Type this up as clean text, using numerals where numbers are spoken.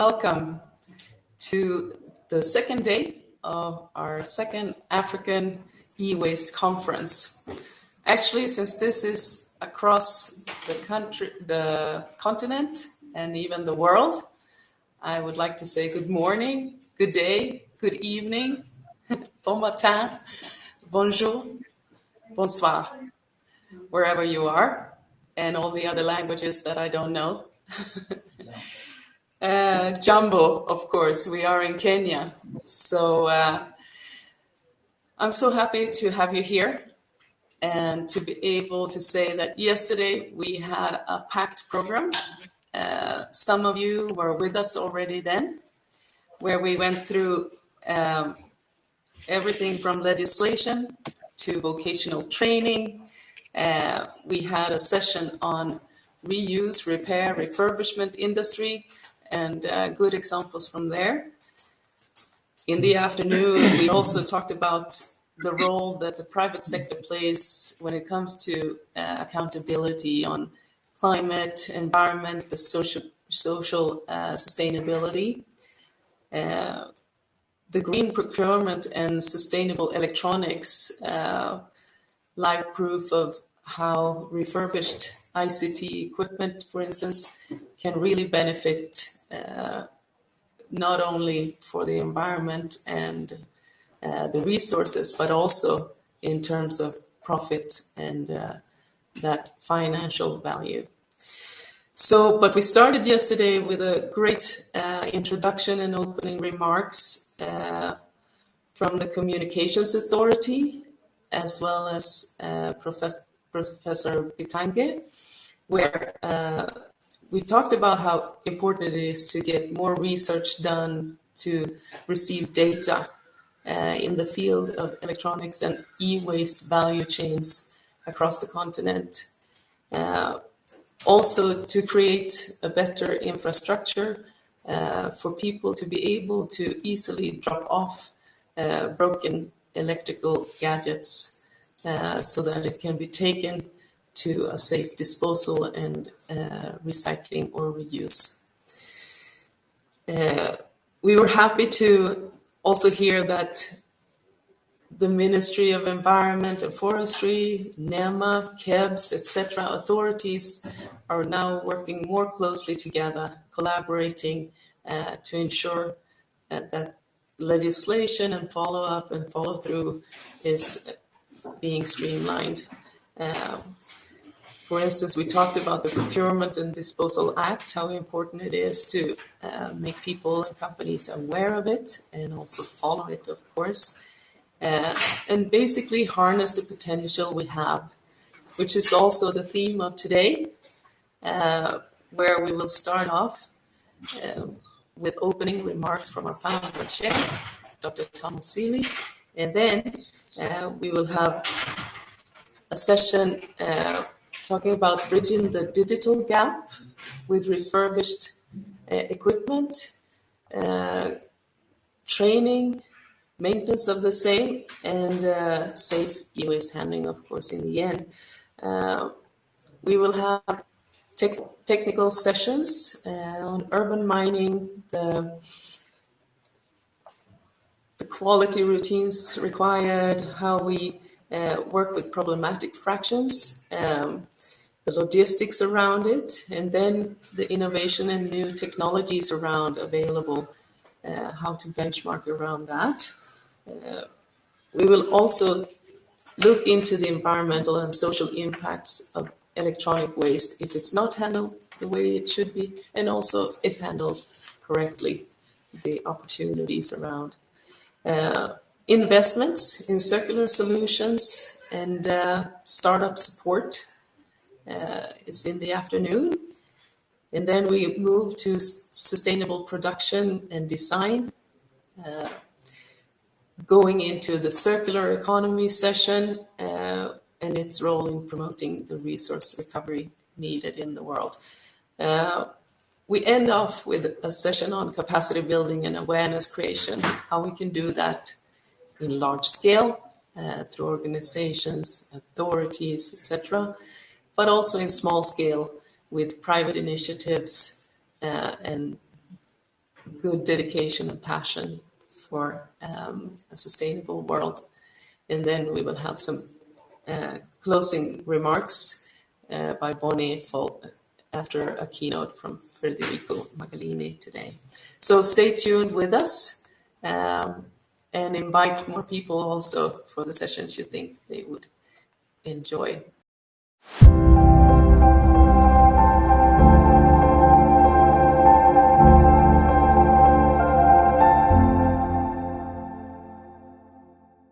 welcome to the second day of our second African e-waste conference. Actually, since this is across the country, the continent, and even the world, I would like to say good morning, good day, good evening, bon matin, bonjour, bonsoir, wherever you are, and all the other languages that I don't know. Jambo, of course, we are in Kenya. So I'm so happy to have you here and to be able to say that yesterday we had a packed program. Some of you were with us already then, where we went through everything from legislation to vocational training. We had a session on reuse, repair, refurbishment industry, and good examples from there. In the afternoon, we also talked about the role that the private sector plays when it comes to accountability on climate, environment, the social sustainability, the green procurement and sustainable electronics, live proof of how refurbished ICT equipment, for instance, can really benefit not only for the environment and the resources, but also in terms of profit and that financial value. So, but we started yesterday with a great introduction and opening remarks from the Communications Authority, as well as Professor Bitange, where we talked about how important it is to get more research done to receive data in the field of electronics and e-waste value chains across the continent. Also to create a better infrastructure for people to be able to easily drop off broken electrical gadgets so that it can be taken to a safe disposal and recycling or reuse. We were happy to also hear that the Ministry of Environment and Forestry, NEMA, KEBS, etc. authorities are now working more closely together, collaborating to ensure that legislation and follow-up and follow-through is being streamlined. For instance, we talked about the Procurement and Disposal Act, how important it is to make people and companies aware of it and also follow it, of course, and basically harness the potential we have, which is also the theme of today, where we will start off with opening remarks from our founder chair, Dr. Thomas Seeley, and then we will have a session talking about bridging the digital gap with refurbished equipment, training, maintenance of the same, and safe e-waste handling, of course, in the end. We will have technical sessions on urban mining, the quality routines required, how we work with problematic fractions, the logistics around it, and then the innovation and new technologies around available, how to benchmark around that. We will also look into the environmental and social impacts of electronic waste if it's not handled the way it should be, and also if handled correctly, the opportunities around. Investments in circular solutions and startup support is in the afternoon. And then we move to sustainable production and design, going into the circular economy session and its role in promoting the resource recovery needed in the world. We end off with a session on capacity building and awareness creation, how we can do that in large scale through organizations, authorities, etc., but also in small scale with private initiatives and good dedication and passion for a sustainable world. And then we will have some closing remarks by Bonnie after a keynote from Federico Magalini today. So stay tuned with us and invite more people also for the sessions you think they would enjoy.